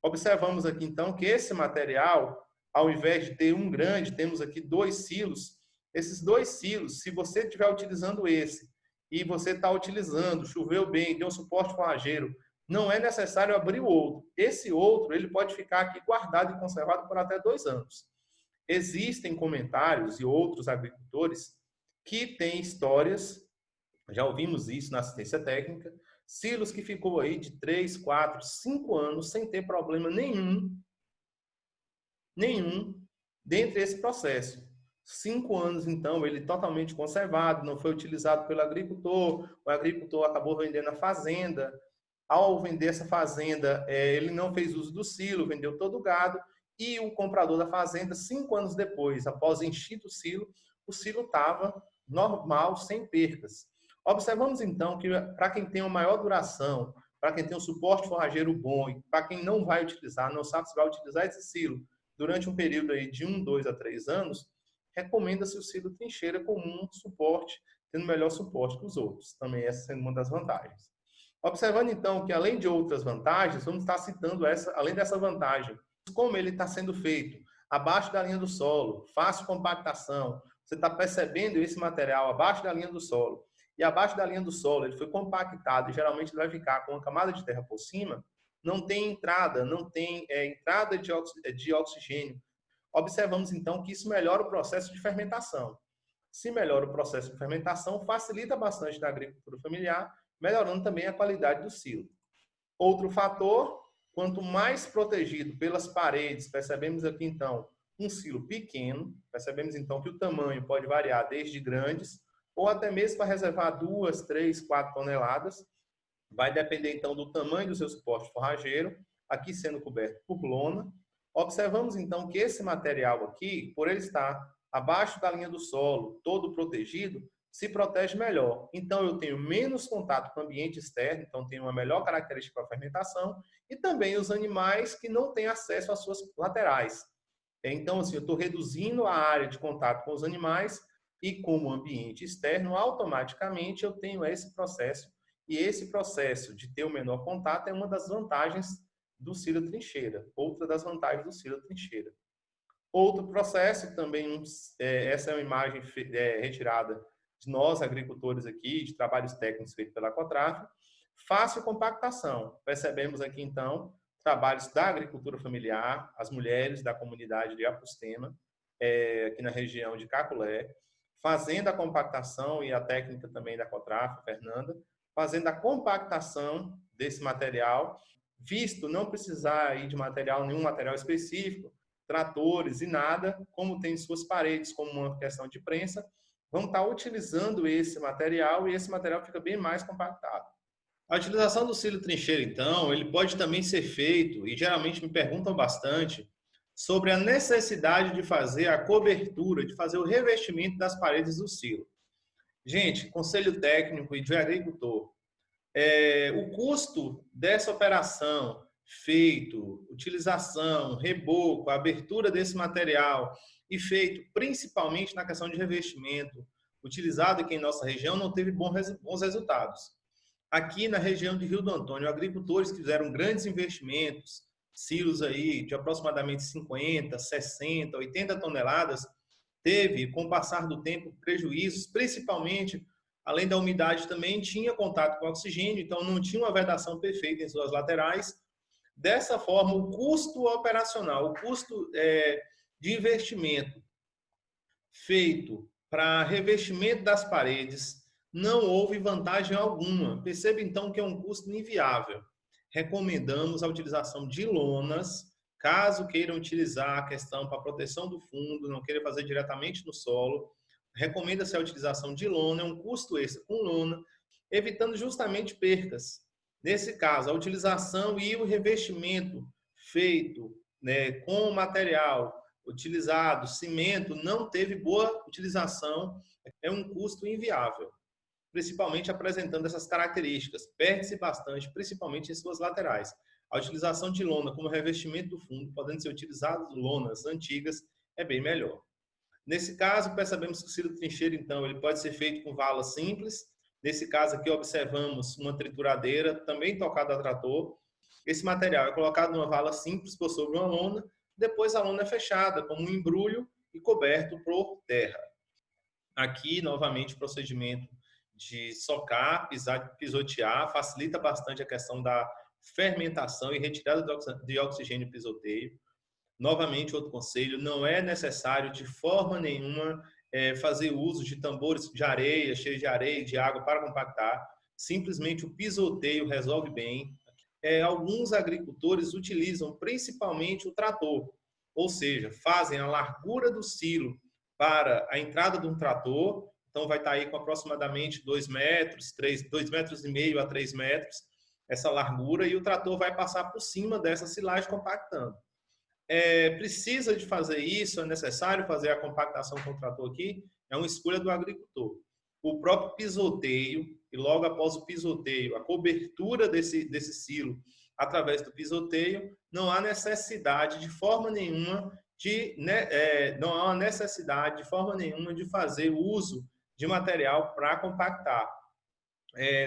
Observamos aqui, então, que esse material, ao invés de ter um grande, temos aqui 2 silos. Esses 2 silos, se você estiver utilizando esse e você está utilizando, choveu bem, deu um suporte forrageiro, não é necessário abrir o outro. Esse outro, ele pode ficar aqui guardado e conservado por até 2 anos. Existem comentários e outros agricultores que têm histórias, já ouvimos isso na assistência técnica, silos que ficou aí de 3, 4, 5 anos sem ter problema nenhum dentro desse processo. 5 anos, então, ele totalmente conservado, não foi utilizado pelo agricultor, o agricultor acabou vendendo a fazenda. Ao vender essa fazenda, ele não fez uso do silo, vendeu todo o gado, e o comprador da fazenda, 5 anos depois, após enchido o silo estava normal, sem percas. Observamos, então, que para quem tem uma maior duração, para quem tem um suporte forrageiro bom, e para quem não vai utilizar, não sabe se vai utilizar esse silo durante um período aí de 1, 2 a 3 anos, recomenda-se o silo trincheira como um suporte, tendo melhor suporte que os outros. Também essa sendo uma das vantagens. Observando, então, que além de outras vantagens, vamos estar citando além dessa vantagem, como ele está sendo feito, abaixo da linha do solo, fácil compactação, você está percebendo esse material abaixo da linha do solo, e abaixo da linha do solo ele foi compactado e geralmente ele vai ficar com uma camada de terra por cima, não tem entrada de oxigênio. Observamos, então, que isso melhora o processo de fermentação. Se melhora o processo de fermentação, facilita bastante na agricultura familiar, melhorando também a qualidade do silo. Outro fator, quanto mais protegido pelas paredes, percebemos aqui, então, um silo pequeno, percebemos, então, que o tamanho pode variar desde grandes, ou até mesmo para reservar 2, 3, 4 toneladas. Vai depender, então, do tamanho do seu suporte forrageiro, aqui sendo coberto por lona. Observamos, então, que esse material aqui, por ele estar abaixo da linha do solo, todo protegido, se protege melhor. Então, eu tenho menos contato com o ambiente externo, então tenho uma melhor característica para a fermentação, e também os animais que não têm acesso às suas laterais. Então, assim, eu estou reduzindo a área de contato com os animais e como ambiente externo, automaticamente eu tenho esse processo. E esse processo de ter o menor contato é uma das vantagens do silo trincheira. Outra das vantagens do silo trincheira. Outro processo, também, essa é uma imagem retirada de nós, agricultores aqui, de trabalhos técnicos feitos pela Cotraf, fácil compactação. Percebemos aqui, então, trabalhos da agricultura familiar, as mulheres da comunidade de Apustema, aqui na região de Caculé, fazendo a compactação e a técnica também da Cotraf, Fernanda, fazendo a compactação desse material, visto não precisar ir de nenhum material específico, tratores e nada, como tem suas paredes como uma questão de prensa, vão estar utilizando esse material e esse material fica bem mais compactado. A utilização do silo trincheiro, então, ele pode também ser feito, e geralmente me perguntam bastante, sobre a necessidade de fazer a cobertura, de fazer o revestimento das paredes do silo. Gente, conselho técnico e de agricultor, o custo dessa operação, feito, utilização, reboco, abertura desse material e feito principalmente na questão de revestimento, utilizado aqui em nossa região, não teve bons resultados. Aqui na região de Rio do Antônio, agricultores que fizeram grandes investimentos, silos aí de aproximadamente 50, 60, 80 toneladas, teve, com o passar do tempo, prejuízos, principalmente, além da umidade também, tinha contato com oxigênio, então não tinha uma vedação perfeita em suas laterais. Dessa forma, o custo operacional, o custo de investimento feito para revestimento das paredes, não houve vantagem alguma. Perceba, então, que é um custo inviável. Recomendamos a utilização de lonas, caso queiram utilizar a questão para proteção do fundo, não queiram fazer diretamente no solo, recomenda-se a utilização de lona, é um custo extra com lona, evitando justamente percas. Nesse caso, a utilização e o revestimento feito, né, com o material utilizado, cimento, não teve boa utilização, é um custo inviável, principalmente apresentando essas características. Perde-se bastante, principalmente em suas laterais. A utilização de lona como revestimento do fundo, podendo ser utilizadas lonas antigas, é bem melhor. Nesse caso, percebemos que o silo trincheiro, então, ele pode ser feito com vala simples. Nesse caso aqui, observamos uma trituradeira, também tocada a trator. Esse material é colocado numa vala simples por sobre uma lona, depois a lona é fechada como um embrulho e coberto por terra. Aqui, novamente, o procedimento de socar, pisotear, facilita bastante a questão da fermentação e retirada de oxigênio e pisoteio. Novamente, outro conselho, não é necessário de forma nenhuma fazer uso de tambores de areia, cheios de areia e de água para compactar. Simplesmente o pisoteio resolve bem. Alguns agricultores utilizam principalmente o trator, ou seja, fazem a largura do silo para a entrada de um trator, então vai estar aí com aproximadamente 2 metros, 2,5 metros a 3 metros, essa largura, e o trator vai passar por cima dessa silagem compactando. Precisa de fazer isso, é necessário fazer a compactação com o trator aqui, é uma escolha do agricultor. O próprio pisoteio, e logo após o pisoteio, a cobertura desse silo através do pisoteio, não há necessidade de forma nenhuma de fazer uso de material para compactar.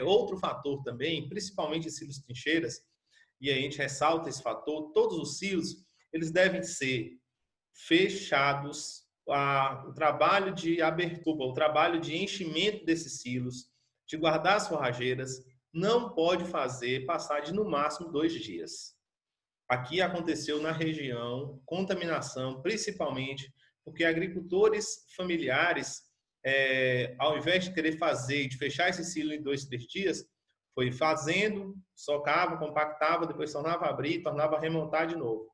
Outro fator também, principalmente em silos trincheiras, e a gente ressalta esse fator, todos os silos eles devem ser fechados, o trabalho de abertura, o trabalho de enchimento desses silos, de guardar as forrageiras, não pode passar de no máximo 2 dias. Aqui aconteceu na região contaminação, principalmente porque agricultores familiares, ao invés de querer fazer, de fechar esse silo em 2, 3 dias, foi fazendo, socava, compactava, depois tornava a abrir, tornava a remontar de novo.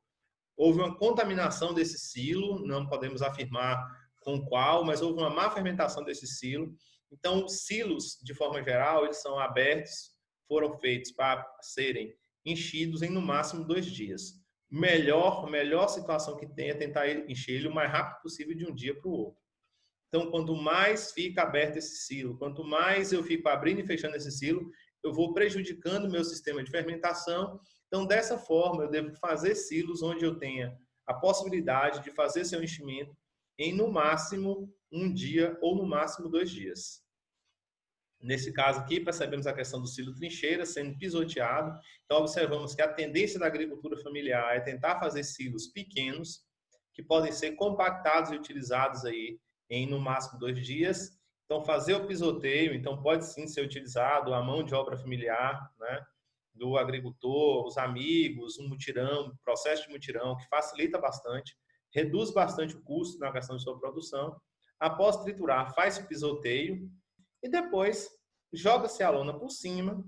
Houve uma contaminação desse silo, não podemos afirmar com qual, mas houve uma má fermentação desse silo. Então, os silos, de forma geral, eles são abertos, foram feitos para serem enchidos em no máximo 2 dias. Melhor situação que tem é tentar encher ele o mais rápido possível de um dia para o outro. Então, quanto mais fica aberto esse silo, quanto mais eu fico abrindo e fechando esse silo, eu vou prejudicando o meu sistema de fermentação. Então, dessa forma, eu devo fazer silos onde eu tenha a possibilidade de fazer seu enchimento em no máximo 1 dia ou no máximo 2 dias. Nesse caso aqui, percebemos a questão do silo trincheira sendo pisoteado. Então, observamos que a tendência da agricultura familiar é tentar fazer silos pequenos, que podem ser compactados e utilizados aí em no máximo 2 dias. Então, fazer o pisoteio, então pode sim ser utilizado a mão de obra familiar, né, do agricultor, os amigos, um mutirão, processo de mutirão, que facilita bastante, reduz bastante o custo na questão de sua produção. Após triturar, faz o pisoteio e depois joga-se a lona por cima.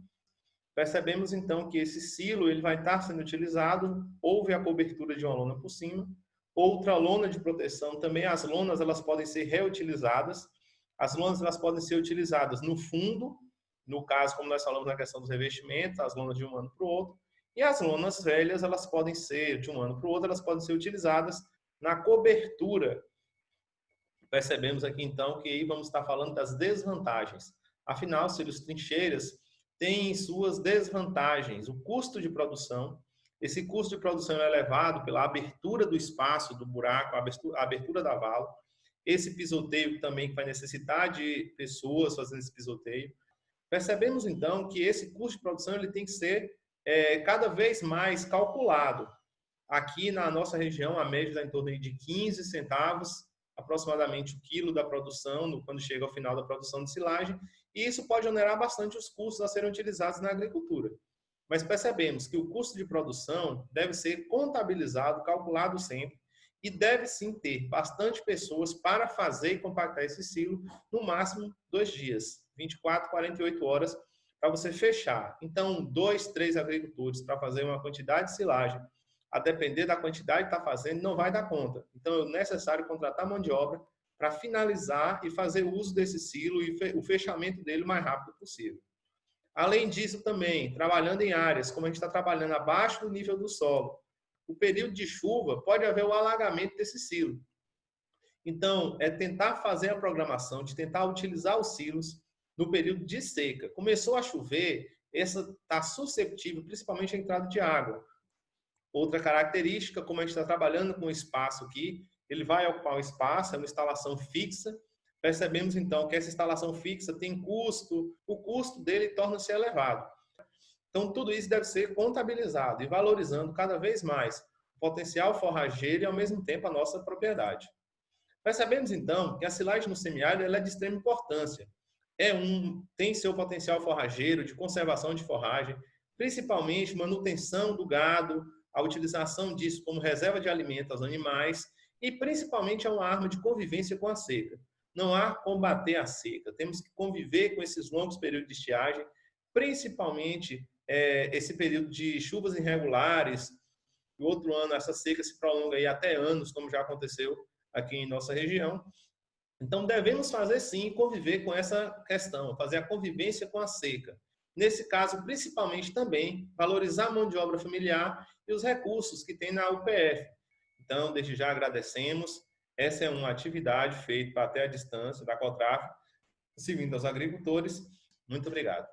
Percebemos então que esse silo ele vai estar sendo utilizado, houve a cobertura de uma lona por cima, outra lona de proteção, também as lonas elas podem ser reutilizadas. As lonas elas podem ser utilizadas no fundo, no caso, como nós falamos na questão dos revestimentos, as lonas de um ano para o outro, e as lonas velhas, elas podem ser, de um ano para o outro, elas podem ser utilizadas na cobertura. Percebemos aqui, então, que aí vamos estar falando das desvantagens. Afinal, silos trincheiras têm suas desvantagens. O custo de produção, esse custo de produção é elevado pela abertura do espaço, do buraco, a abertura da vala. Esse pisoteio também que vai necessitar de pessoas fazendo esse pisoteio. Percebemos, então, que esse custo de produção ele tem que ser cada vez mais calculado. Aqui na nossa região, a média está em torno de 15 centavos, aproximadamente o quilo da produção, quando chega ao final da produção de silagem, e isso pode onerar bastante os custos a serem utilizados na agricultura. Mas percebemos que o custo de produção deve ser contabilizado, calculado sempre, e deve sim ter bastante pessoas para fazer e compactar esse silo, no máximo 2 dias, 24, 48 horas, para você fechar. Então, 2, 3 agricultores para fazer uma quantidade de silagem, a depender da quantidade que está fazendo, não vai dar conta. Então, é necessário contratar mão de obra para finalizar e fazer uso desse silo e o fechamento dele o mais rápido possível. Além disso, também, trabalhando em áreas, como a gente está trabalhando abaixo do nível do solo, o período de chuva pode haver o alagamento desse silo. Então, é tentar fazer a programação, de tentar utilizar os silos no período de seca. Começou a chover, essa está susceptível, principalmente à entrada de água. Outra característica, como a gente está trabalhando com o espaço aqui, ele vai ocupar o espaço, é uma instalação fixa. Percebemos, então, que essa instalação fixa tem custo, o custo dele torna-se elevado. Então, tudo isso deve ser contabilizado e valorizando cada vez mais o potencial forrageiro e, ao mesmo tempo, a nossa propriedade. Percebemos, então, que a silagem no semiárido ela é de extrema importância. Tem seu potencial forrageiro, de conservação de forragem, principalmente manutenção do gado, a utilização disso como reserva de alimento aos animais e, principalmente, é uma arma de convivência com a seca. Não há combater a seca, temos que conviver com esses longos períodos de estiagem, principalmente esse período de chuvas irregulares. No outro ano, essa seca se prolonga aí até anos, como já aconteceu aqui em nossa região. Então, devemos fazer sim, conviver com essa questão, fazer a convivência com a seca. Nesse caso, principalmente também, valorizar a mão de obra familiar e os recursos que tem na UPF. Então, desde já agradecemos. Essa é uma atividade feita até a distância da COTRAF, servindo aos agricultores. Muito obrigado.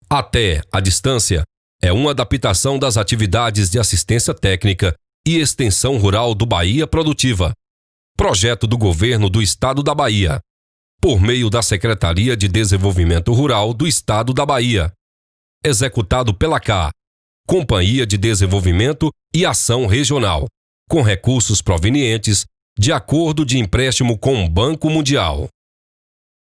Até a distância é uma adaptação das atividades de assistência técnica e extensão rural do Bahia Produtiva. Projeto do Governo do Estado da Bahia, por meio da Secretaria de Desenvolvimento Rural do Estado da Bahia. Executado pela CA, Companhia de Desenvolvimento e Ação Regional, com recursos provenientes de acordo de empréstimo com o Banco Mundial.